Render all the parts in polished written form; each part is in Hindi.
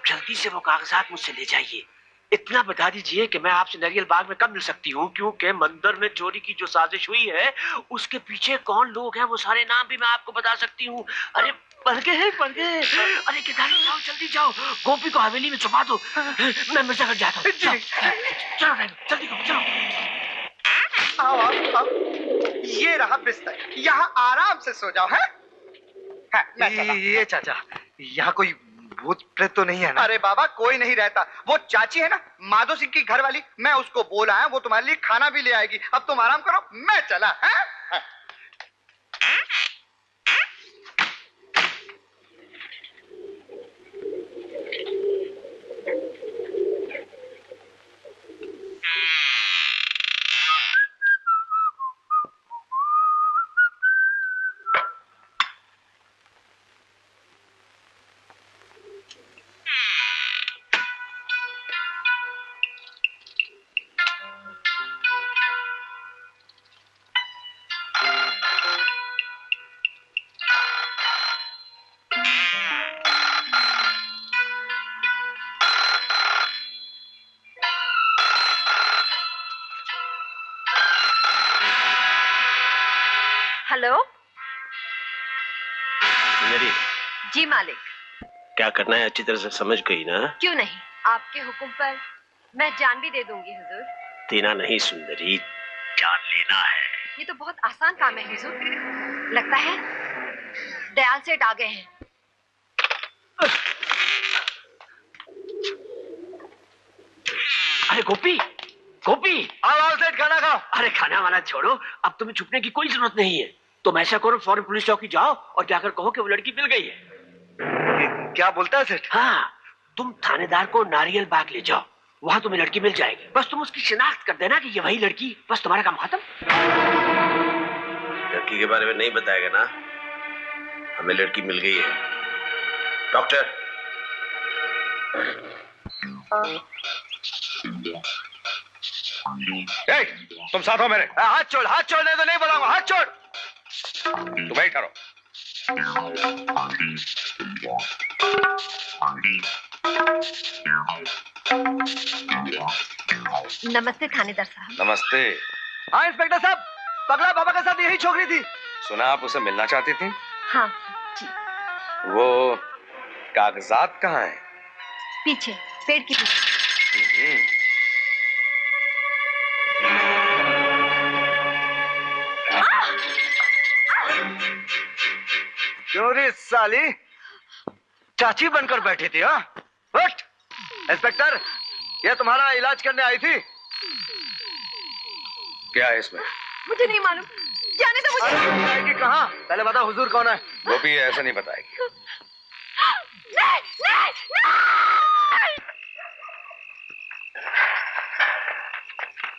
आप जल्दी से वो कागजात मुझसे ले जाइए। इतना बता दीजिए कि मैं आपसे नारियल बाग में कब मिल सकती हूँ, क्योंकि मंदिर में चोरी की जो साजिश हुई है उसके पीछे कौन लोग हैं वो सारे नाम भी मैं आपको बता सकती हूँ। अरे पढ़ गए। अरे किधारी जाओ, जल्दी जाओ, गोपी को हवेली में छुपा दो। मैं मिर्जागढ़ जाता हूँ। चलो जल्दी करो, चलो। आओ। ये रहा बिस्तर, यहाँ आराम से सो जाओ। है ये चाचा, यहाँ कोई भूत प्रेत तो नहीं है ना? अरे बाबा, कोई नहीं रहता। वो चाची है ना, माधो सिंह की घरवाली, मैं उसको बोला है, वो तुम्हारे लिए खाना भी ले आएगी। अब तुम आराम करो, मैं चला। है हेलो मेरी जी मालिक। क्या करना है अच्छी तरह से समझ गई ना? क्यों नहीं, आपके हुक्म पर मैं जान भी दे दूंगी हुजूर। देना नहीं सुंदरी, जान लेना है। ये तो बहुत आसान काम है हुजूर। लगता है दयाल सेठ आ गए हैं। अरे गोपी, आओ सेठ, खाना खाओ। अरे खाना वाना छोड़ो, अब तुम्हें छुपने की कोई जरूरत नहीं है। तुम ऐसा करो, फौरन पुलिस चौकी जाओ और जाकर कहो कि वो लड़की मिल गई है। क्या बोलता है सेठ? हाँ, तुम थानेदार को नारियल बाग ले जाओ, वहां तुम्हें लड़की मिल जाएगी। बस तुम उसकी शिनाख्त कर देना कि ये वही लड़की, बस तुम्हारा काम खत्म। लड़की के बारे में नहीं बताएगा ना? हमें लड़की मिल गई है। डॉक्टर, तुम साथ हो मेरे। हाथ छोड़ने तो नहीं बोलाऊंगा, हाथ छोड़। तुम बैठ रहो। नमस्ते थानेदार साहब। नमस्ते। हाँ इंस्पेक्टर साहब, पगला बाबा के साथ यही छोकरी थी। सुना आप उसे मिलना चाहती थी? हाँ जी। वो कागजात कहाँ हैं? पीछे, पेड़ के पीछे। क्यों रे साली, चाची बनकर बैठी थी? हाँ उठ। इंस्पेक्टर, ये तुम्हारा इलाज करने आई थी। क्या है इसमें? मुझे नहीं मालूम, जाने दो मुझे। अरे आएगी कहाँ? पहले बता हुजूर कौन है? वो भी ऐसा नहीं बताएगी। नहीं।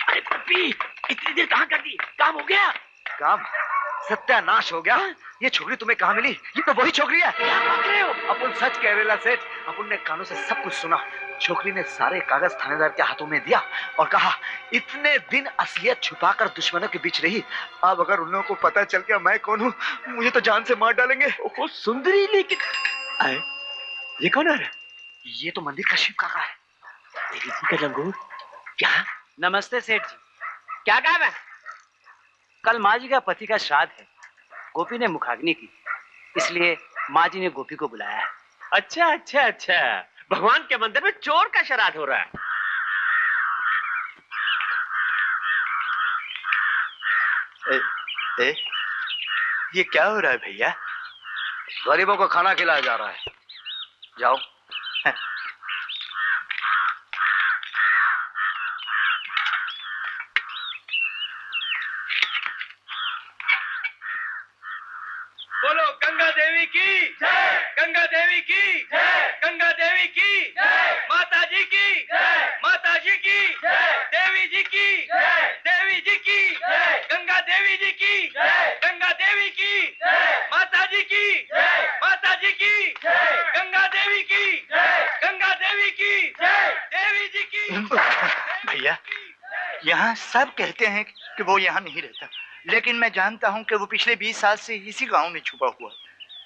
अरे गोपी, इतनी देर कहाँ कर दी? काम हो गया? काम सत्यानाश हो गया। ये छोकरी तुम्हें कहाँ मिली? ये तो वही छोकरी है। क्या बक रहे हो? अपन सच कह रहे सेठ, अपन ने कानों से सब कुछ सुना। छोकरी ने सारे कागज थानेदार के हाथों में दिया और कहा इतने दिन असलियत छुपाकर दुश्मनों के बीच रही, अब अगर उन लोगों को पता चल गया मैं कौन हूँ, मुझे तो जान से मार डालेंगे। ओहो सुंदरी, लेकिन आए, ये कौन है? ये तो मंदिर का शिव काका है। तेरी जी का लंगूर। क्या? नमस्ते सेठ जी, क्या काम है? कल माँ जी का पति का श्राद्ध है। गोपी ने मुखाग्नि की, इसलिए माँ जी ने गोपी को बुलाया है। अच्छा, भगवान के मंदिर में चोर का श्राद्ध हो रहा है। ये क्या हो रहा है भैया? गरीबों को खाना खिलाया जा रहा है। जाओ। बोलो गंगा देवी की जय, गंगा देवी की जय, गंगा देवी की जय, माता जी की जय, माता जी की जय, देवी जी की जय, देवी जी की जय, गंगा देवी जी की जय, गंगा देवी की जय, माता जी की जय, माता जी की जय, गंगा देवी की जय, गंगा देवी की जय, देवी जी की। भैया, यहाँ सब कहते हैं कि वो यहाँ नहीं रहता, लेकिन मैं जानता हूँ कि वो पिछले 20 साल से इसी गांव में छुपा हुआ।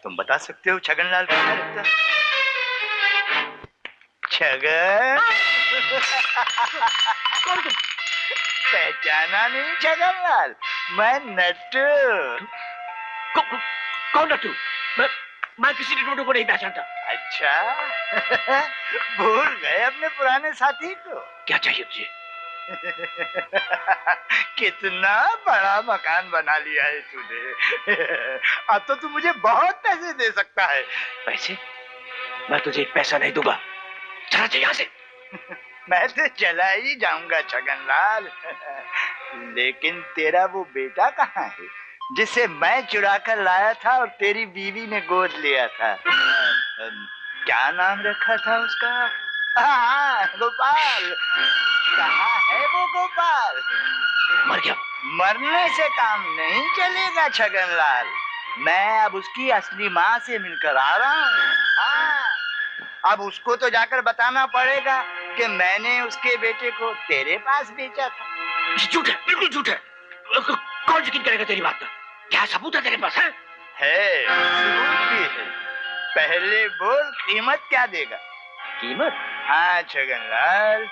तुम बता सकते हो छगनलाल कहाँ रहता? छगन। पहचाना नहीं छगनलाल? मैं नट्टू। कौन नट्टू? मैं किसी नट्टू को नहीं पहचानता। अच्छा भूल गए अपने पुराने साथी को? क्या चाहिए तुझे? कितना बड़ा मकान बना लिया है तूने। अब तो तू मुझे बहुत पैसे दे सकता है। पैसे? मैं तुझे पैसा नहीं दूंगा। चला जा यहाँ से। मैं तो चला ही जाऊंगा छगनलाल। लेकिन तेरा वो बेटा कहाँ है जिसे मैं चुरा कर लाया था और तेरी बीवी ने गोद लिया था? क्या नाम रखा था उसका? हाँ, गोपाल। कहाँ है वो गोपाल? मर गया। मरने से काम नहीं चलेगा छगनलाल। मैं अब उसकी असली माँ से मिलकर आ रहा हूँ। हाँ, अब उसको तो जाकर बताना पड़ेगा कि मैंने उसके बेटे को तेरे पास बेचा था। झूठ है, बिल्कुल झूठ है। कौन यकीन करेगा तेरी बात का? क्या सबूत है तेरे पास? है, सबूत भी है। पहले बोल, कीमत क्या देगा? कीमत? हाँ छगनलाल,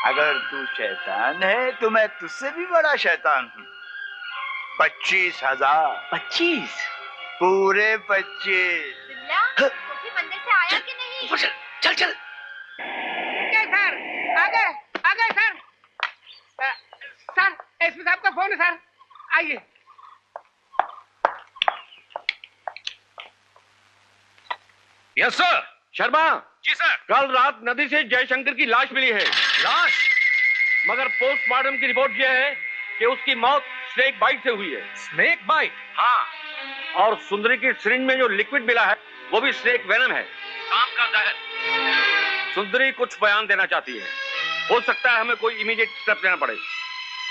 अगर तू शैतान है तो मैं तुझसे भी बड़ा शैतान हूँ। 25,000। 25? पूरे 25। गोपी मंदिर से आया कि नहीं? चल चल चल। सर आ गए सर। सर एसपी साहब का फोन है सर, आइए। Yes sir. शर्मा। जी सर। कल रात नदी से जयशंकर की लाश मिली है। लाश? मगर पोस्टमार्टम की रिपोर्ट यह है कि उसकी मौत स्नेक बाइट से हुई है। Snake bite? हाँ, और सुंदरी की सिरिंज में जो लिक्विड मिला है वो भी स्नेक वेनम है। काम का जहर। सुंदरी कुछ बयान देना चाहती है। हो सकता है हमें कोई इमीडिएट स्टेप लेना पड़े।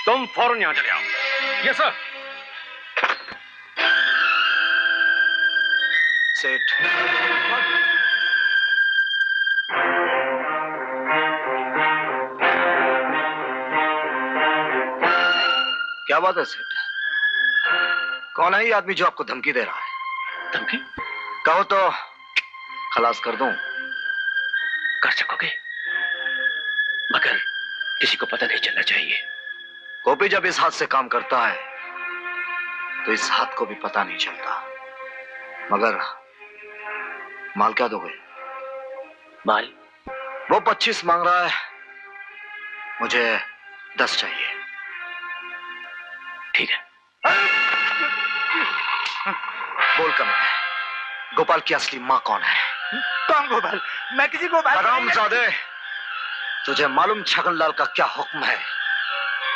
तुम फौरन यहाँ चले आओ। Yes sir. सेठ, क्या बात है सेठ? कौन है ये आदमी जो आपको धमकी दे रहा है? धमकी? कहो तो खलास कर दूं। कर सकोगे, मगर किसी को पता नहीं चलना चाहिए। गोपी जब इस हाथ से काम करता है तो इस हाथ को भी पता नहीं चलता। मगर माल क्या दोगे? माल? वो 25 मांग रहा है, मुझे 10 चाहिए। ठीक है। बोल कम है, गोपाल की असली माँ कौन है? कौन गोपाल? मैं किसी गोपाल हरामजादे, तुझे मालूम छगनलाल का क्या हुक्म है?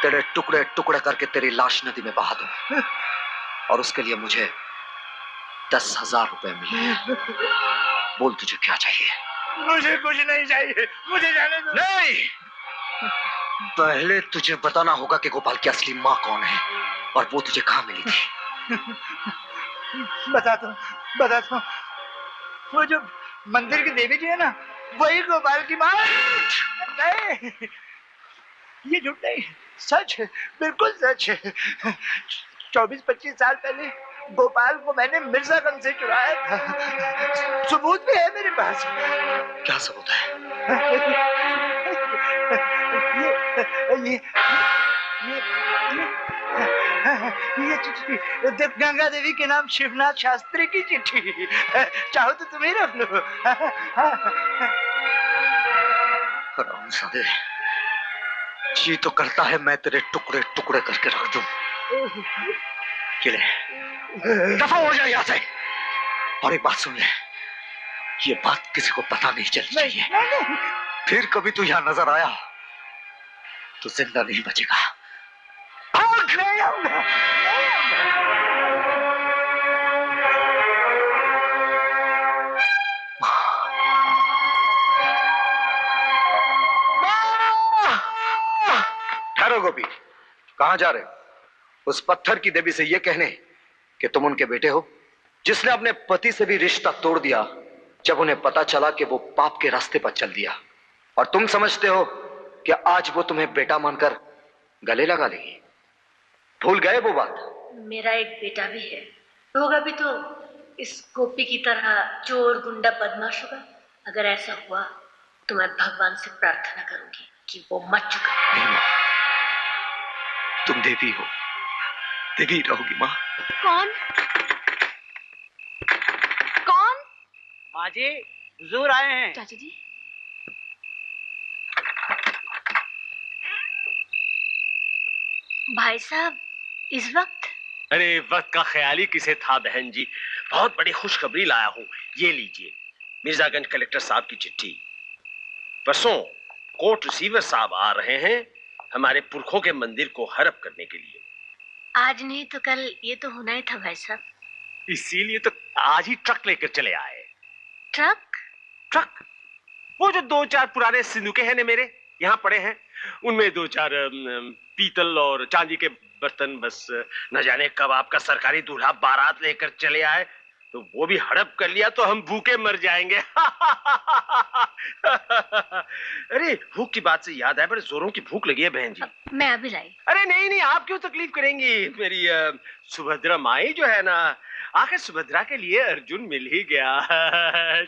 तेरे टुकड़े टुकड़े करके तेरी लाश नदी में बहा दूं, और उसके लिए मुझे 10,000 रुपए मिले। बोल तुझे क्या चाहिए? मुझे कुछ नहीं चाहिए, मुझे जाने दो। नहीं, पहले तुझे बताना होगा कि गोपाल की असली माँ कौन है और वो तुझे कहाँ मिली थी। बताता हूँ। वो जो मंदिर की देवी जी है ना, वही गोपाल की माँ। नहीं, ये झूठ नहीं, सच है, बिल्कुल सच है। 24-25 साल पहले गोपाल को मैंने मिर्जागंज से चुराया था। सबूत भी है मेरे पास। क्या सबूत है? ये चिट्ठी गंगा देवी के नाम शिवनाथ शास्त्री की चिट्ठी। चाहो तो तुम्हें रख लो। हरामजादे, जी तो करता है मैं तेरे टुकड़े टुकड़े करके रख दूं। चले, दफा हो जाए यहाँ से। और एक बात सुन ले, ये बात किसी को पता नहीं चलनी चाहिए। फिर कभी तू यहाँ नजर आया तो जिंदा नहीं बचेगा। नहीं आऊंगा। ठहरो गोपी, कहाँ जा रहे हो? उस पत्थर की देवी से ये कहने कि तुम उनके बेटे हो, जिसने अपने पति से भी रिश्ता तोड़ दिया जब उन्हें पता चला कि वो पाप के रास्ते पर चल दिया, और तुम समझते हो कि आज वो तुम्हें बेटा मानकर गले लगा लेगी। भूल गए वो बात? मेरा एक बेटा भी है, होगा भी तो इस गोपी की तरह चोर गुंडा बदमाश होगा। अगर ऐसा हुआ तो मैं भगवान से प्रार्थना करूंगी कि वो मर चुका। नहीं माँ, तुम देवी हो, देवी रहोगी माँ। कौन? कौन? माँ जी, हुजूर आए हैं। चाचा जी, भाई साहब इस वक्त? अरे वक्त का ख्याल ही किसे था बहन जी। बहुत बड़ी खुशखबरी लाया हूँ, ये लीजिए मिर्जागंज कलेक्टर साहब की चिट्ठी। परसों कोर्ट रिसीवर साहब आ रहे हैं हमारे पुरखों के मंदिर को हड़प करने के लिए। आज नहीं तो कल ये तो होना ही था भाई साहब। इसीलिए तो आज ही ट्रक लेकर चले आए। ट्रक? ट्रक? वो जो 2-4 पुराने सिंदूके हैं ना मेरे यहाँ पड़े हैं, उनमें 2-4 पीतल और चांदी के बर्तन, बस न जाने कब आपका सरकारी दूल्हा बारात लेकर चले आए तो वो भी हड़प कर लिया तो हम भूखे मर जाएंगे। अरे भूख की बात से याद है, बड़े जोरों की भूख लगी है बहन जी। मैं अभी लाई। अरे नहीं नहीं, आप क्यों तकलीफ करेंगी। मेरी सुभद्रा माई जो है ना, आखिर सुभद्रा के लिए अर्जुन मिल ही गया।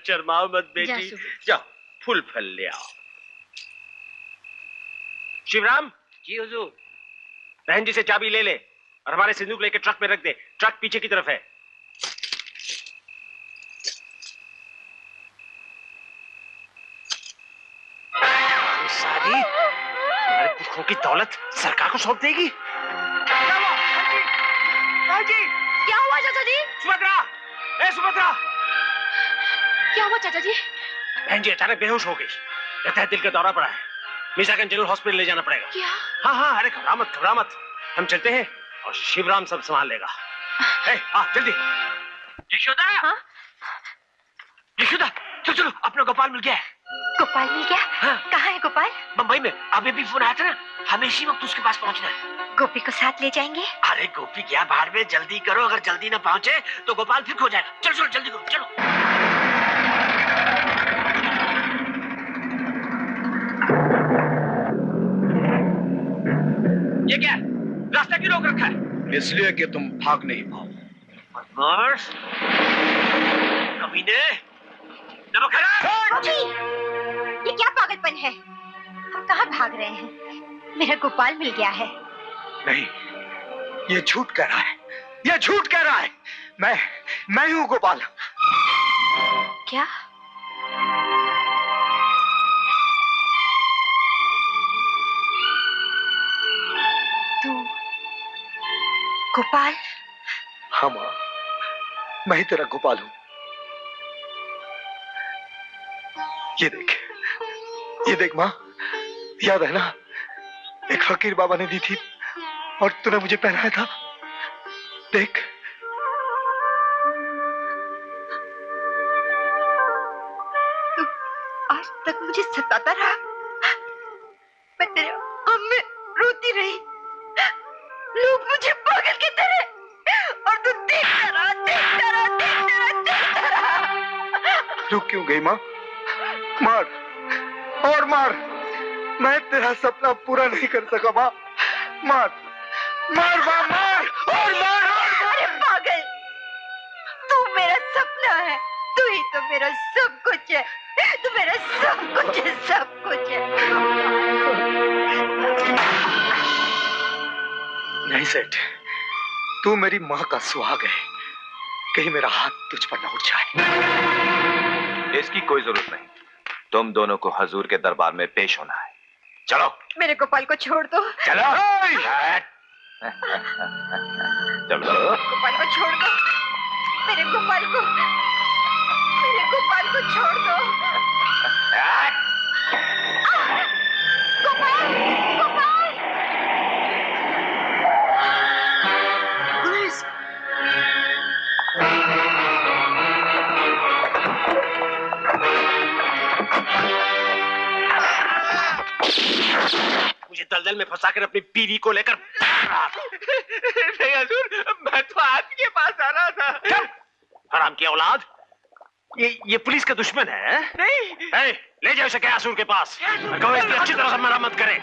शर्माओ मत बेटी, जाओ फूल फल ले आओ। शिवराम जी हुजूर। बहन जी से चाबी ले ले और हमारे सिंदूक लेके ट्रक में रख दे। ट्रक पीछे की तरफ है। सारी हमारे पुरखों की दौलत सरकार को सौंप देगी। क्या हुआ चाचा जी? सुभद्रा, ए सुभद्रा। क्या हुआ चाचा जी? बहन जी अचानक बेहोश हो गई, कहता है दिल का दौरा पड़ा है, मिर्जागंज जनरल हॉस्पिटल ले जाना पड़ेगा। क्या? हाँ हाँ, अरे घबरा मत, हम चलते हैं और शिवराम सब संभाल लेगा। जल्दी। यशोदा, हाँ? यशोदा चलो चलो, अपना गोपाल मिल गया है। गोपाल मिल गया? हाँ। कहाँ है गोपाल? मुंबई में। अभी भी फोन आया था ना, हमें इसी वक्त उसके पास पहुंचना है। गोपी को साथ ले जाएंगे? अरे गोपी क्या बाहर में, जल्दी करो, अगर जल्दी ना पहुंचे तो गोपाल फिर खो जाएगा। चलो चलो जल्दी करो, चलो। ये क्या रास्ता क्यों रोक रखा है? इसलिए कि तुम भाग नहीं पाओ। बदमाश, कमीने, ये क्या पागलपन है? हम कहाँ भाग रहे हैं? मेरा गोपाल मिल गया है। नहीं, ये झूठ कह रहा है, ये झूठ कह रहा है। मैं हूँ गोपाल। क्या? तू गोपाल? हाँ माँ, मैं ही तेरा गोपाल हूँ। ये देख माँ, याद है ना, एक फकीर बाबा ने दी थी और तूने मुझे पहनाया था। देख, तू आज तक मुझे सताता रहा। मैं तेरे गम में रोती रही, लोग मुझे पागल कहते रहे, और तू देखता रहा। रुक क्यों गई माँ? मार और मार, मैं तेरा सपना पूरा नहीं कर सका माँ। मार मार माँ, मार और मार। अरे पागल, तू मेरा सपना है, तू ही तो मेरा सब कुछ है, तू मेरा सब कुछ है, सब कुछ है। नहीं सेठ, तू मेरी माँ का सुहाग है, कहीं मेरा हाथ तुझ पर न उठ जाए। इसकी कोई जरूरत नहीं, तुम दोनों को हजूर के दरबार में पेश होना है। चलो। मेरे गोपाल को छोड़ दो। चलो। चलो। गोपाल को छोड़ दो, मेरे गोपाल को छोड़ दो। गोपाल! पुलिस! मुझे दलदल में फंसाकर अपनी बीवी को लेकर नहीं हजूर, मैं तो आपके पास आ रहा था। हराम की औलाद, ये पुलिस का दुश्मन है? नहीं। ले जाओ इसे कयासूर के पास, मैं कहूँ इसकी अच्छी तरह से मरम्मत करे।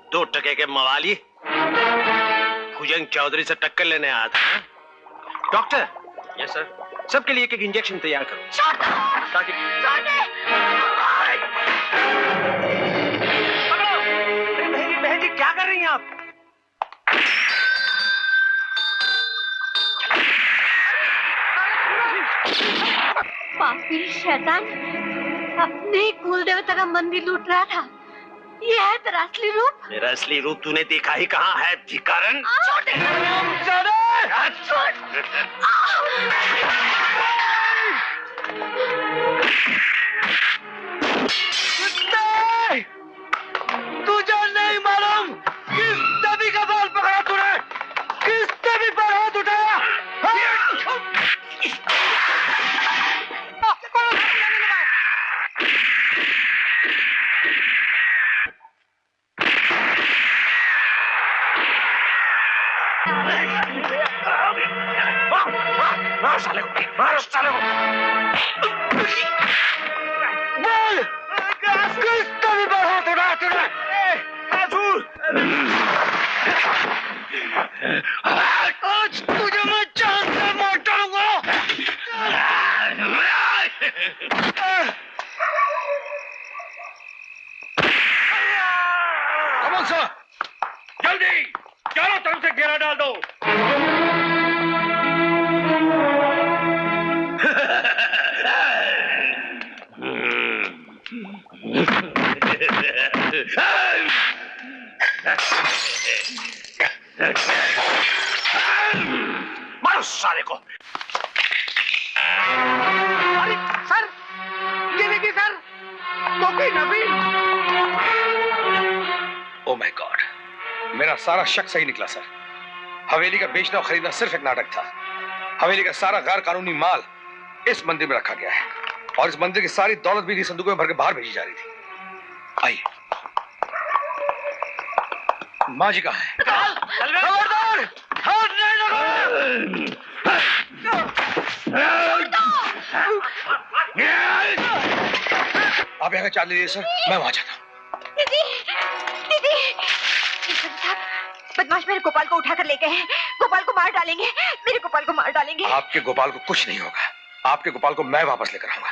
दो टके के मवाली भुजंग चौधरी से टक्कर लेने आया था। डॉक्टर। Yes sir. सबके लिए एक इंजेक्शन तैयार करो। ताकि बहन जी क्या कर रही हैं आप? पापी शैतान अपने कुल देवता का मंदिर लूट रहा था। ये है तेरा असली रूप? मेरा असली रूप तूने देखा ही कहाँ है भिखारन? तुझे नहीं मालूम किस नबी का बाल पकड़ा तूने? किस नबी पर हाथ उठाया? मारो साले को, मारो साले को। बोल, किस नबी पर हाथ उठाया तूने? आज तुझे मैं जान से मार डालूंगा। कमल सर, जल्दी चारों तरफ से घेरा डाल दो। मारो साले को। अरे सर, ये देखिए sir, Gopi Nabi. Oh my God, मेरा सारा शक सही निकला सर। हवेली का बेचना और खरीदना सिर्फ एक नाटक था। हवेली का सारा गैर कानूनी माल इस मंदिर में रखा गया है और इस मंदिर की सारी दौलत भी इस संदूकों में भर के बाहर भेजी जा रही थी। आइए, माँ जी कहाँ है? खबरदार, हाथ नहीं लगाओ। आप यहाँ चाल लीजिए सर, मैं वहां जाता हूँ। दीदी, दीदी, साहब, बदमाश मेरे गोपाल को उठाकर ले गए हैं। गोपाल को मार डालेंगे, मेरे गोपाल को मार डालेंगे। आपके गोपाल को कुछ नहीं होगा। आपके गोपाल को मैं वापस लेकर आऊंगा।